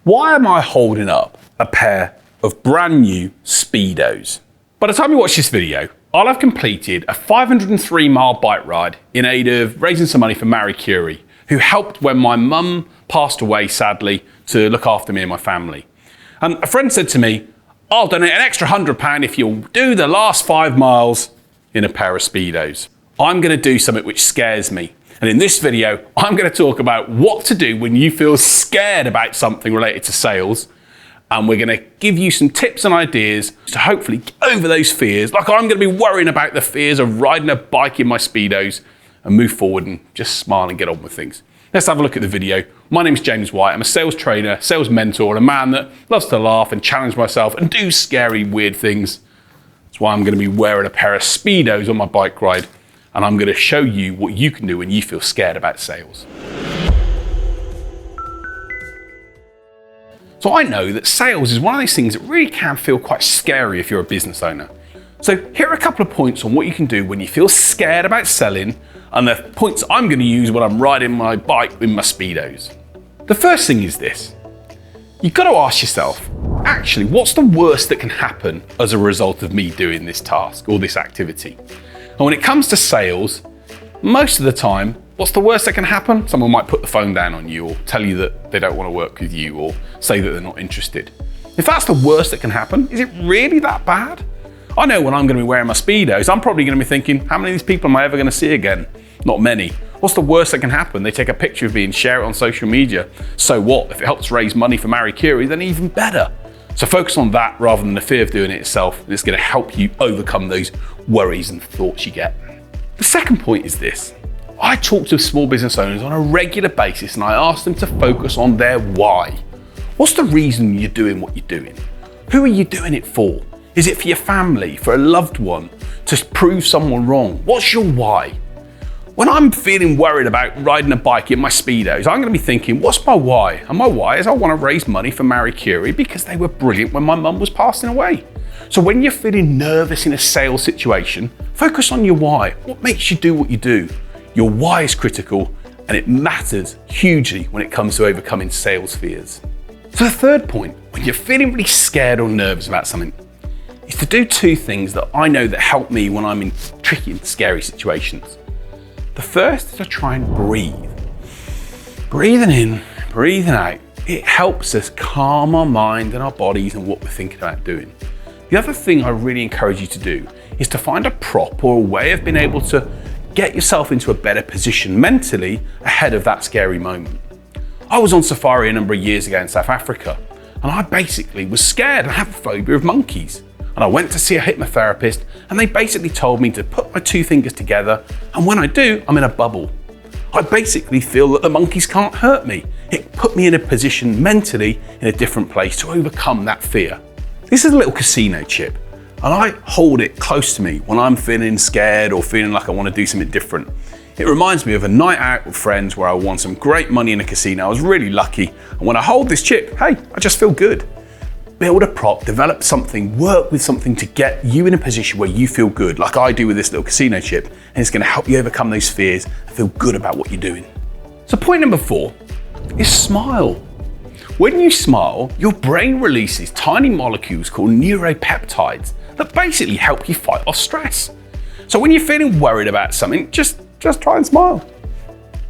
Why am I holding up a pair of brand new Speedos? By the time you watch this video, I'll have completed a 503-mile bike ride in aid of raising some money for Marie Curie, who helped when my mum passed away, sadly, to look after me and my family. And a friend said to me, I'll donate an extra £100 if you'll do the last 5 miles in a pair of Speedos. I'm going to do something which scares me. And in this video, I'm going to talk about what to do when you feel scared about something related to sales. And we're going to give you some tips and ideas to hopefully get over those fears. Like I'm going to be worrying about the fears of riding a bike in my Speedos and move forward and just smile and get on with things. Let's have a look at the video. My name's James White. I'm a sales trainer, sales mentor, and a man that loves to laugh and challenge myself and do scary, weird things. That's why I'm going to be wearing a pair of Speedos on my bike ride. And I'm going to show you what you can do when you feel scared about sales. So I know that sales is one of those things that really can feel quite scary if you're a business owner. So here are a couple of points on what you can do when you feel scared about selling, and the points I'm going to use when I'm riding my bike in my Speedos. The first thing is this. You've got to ask yourself, actually, what's the worst that can happen as a result of me doing this task or this activity? And when it comes to sales, most of the time, what's the worst that can happen? Someone might put the phone down on you or tell you that they don't want to work with you or say that they're not interested. If that's the worst that can happen, is it really that bad? I know when I'm going to be wearing my Speedos, I'm probably going to be thinking, how many of these people am I ever going to see again? Not many. What's the worst that can happen? They take a picture of me and share it on social media. So what? If it helps raise money for Marie Curie, then even better. So focus on that rather than the fear of doing it itself. And it's going to help you overcome those worries and thoughts you get. The second point is this. I talk to small business owners on a regular basis and I ask them to focus on their why. What's the reason you're doing what you're doing? Who are you doing it for? Is it for your family, for a loved one, to prove someone wrong? What's your why? When I'm feeling worried about riding a bike in my Speedos, I'm going to be thinking, what's my why? And my why is I want to raise money for Marie Curie because they were brilliant when my mum was passing away. So when you're feeling nervous in a sales situation, focus on your why. What makes you do what you do? Your why is critical and it matters hugely when it comes to overcoming sales fears. So the third point, when you're feeling really scared or nervous about something, is to do 2 things that I know that help me when I'm in tricky and scary situations. The first is to try and breathe. Breathing in, breathing out. It helps us calm our mind and our bodies and what we're thinking about doing. The other thing I really encourage you to do is to find a prop or a way of being able to get yourself into a better position mentally ahead of that scary moment. I was on safari a number of years ago in South Africa, and I basically was scared and had a phobia of monkeys. And I went to see a hypnotherapist and they basically told me to put my 2 fingers together, and when I do, I'm in a bubble. I basically feel that the monkeys can't hurt me. It put me in a position mentally in a different place to overcome that fear. This is a little casino chip and I hold it close to me when I'm feeling scared or feeling like I want to do something different. It reminds me of a night out with friends where I won some great money in a casino. I was really lucky, and when I hold this chip, hey, I just feel good. Build a prop, develop something, work with something to get you in a position where you feel good, like I do with this little casino chip, and it's going to help you overcome those fears and feel good about what you're doing. So point number 4 is smile. When you smile, your brain releases tiny molecules called neuropeptides that basically help you fight off stress. So when you're feeling worried about something, just try and smile.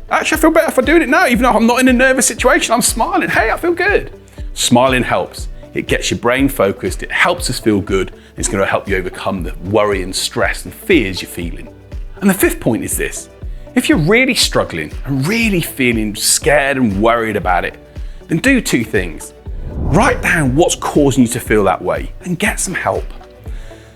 Actually, I feel better for doing it now, even though I'm not in a nervous situation, I'm smiling. Hey, I feel good. Smiling helps. It gets your brain focused, it helps us feel good, and it's going to help you overcome the worry and stress and fears you're feeling. And the 5th point is this. If you're really struggling and really feeling scared and worried about it, then do 2 things. Write down what's causing you to feel that way and get some help.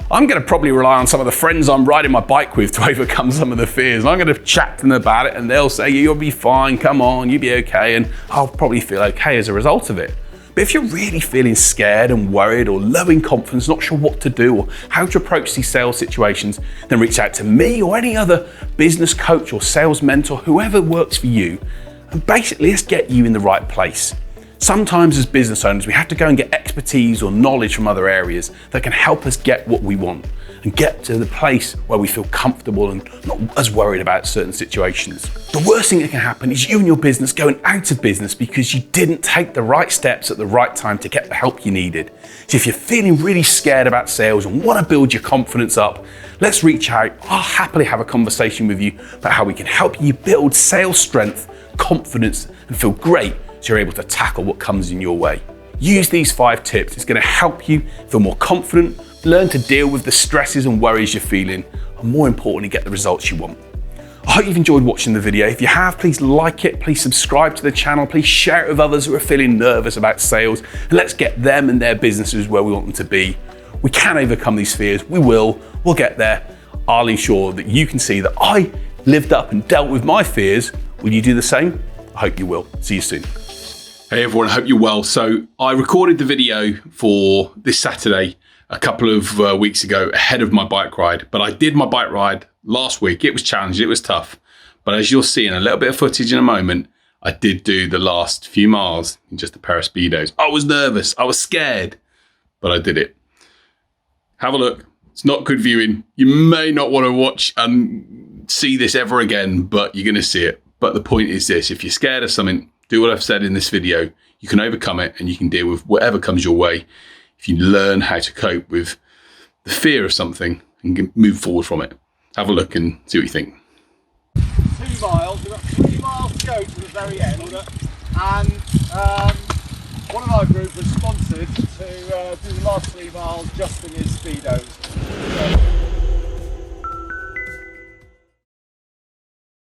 I'm going to probably rely on some of the friends I'm riding my bike with to overcome some of the fears. I'm going to chat to them about it and they'll say, you'll be fine, come on, you'll be okay, and I'll probably feel okay as a result of it. But if you're really feeling scared and worried or low in confidence, not sure what to do or how to approach these sales situations, then reach out to me or any other business coach or sales mentor, whoever works for you, and basically let's get you in the right place. Sometimes as business owners, we have to go and get expertise or knowledge from other areas that can help us get what we want. and get to the place where we feel comfortable and not as worried about certain situations. The worst thing that can happen is you and your business going out of business because you didn't take the right steps at the right time to get the help you needed. So if you're feeling really scared about sales and want to build your confidence up, let's reach out. I'll happily have a conversation with you about how we can help you build sales strength, confidence, and feel great so you're able to tackle what comes in your way. Use these 5 tips. It's going to help you feel more confident, learn to deal with the stresses and worries you're feeling, and more importantly, get the results you want. I hope you've enjoyed watching the video. If you have, please like it, please subscribe to the channel, please share it with others who are feeling nervous about sales, and let's get them and their businesses where we want them to be. We can overcome these fears. We will. We'll get there. I'll ensure that you can see that I lived up and dealt with my fears. Will you do the same? I hope you will. See you soon. Hey everyone, I hope you're well. So I recorded the video for this Saturday a couple of weeks ago ahead of my bike ride, but I did my bike ride last week. It was challenging, it was tough. But as you'll see in a little bit of footage in a moment, I did do the last few miles in just a pair of Speedos. I was nervous, I was scared, but I did it. Have a look. It's not good viewing. You may not want to watch and see this ever again, but you're going to see it. But the point is this: if you're scared of something, do what I've said in this video. You can overcome it and you can deal with whatever comes your way if you learn how to cope with the fear of something and move forward from it. Have a look and see what you think. 2 miles, we've got 3 miles to go to the very end, and one of our group was sponsored to do the last 3 miles just in his Speedos.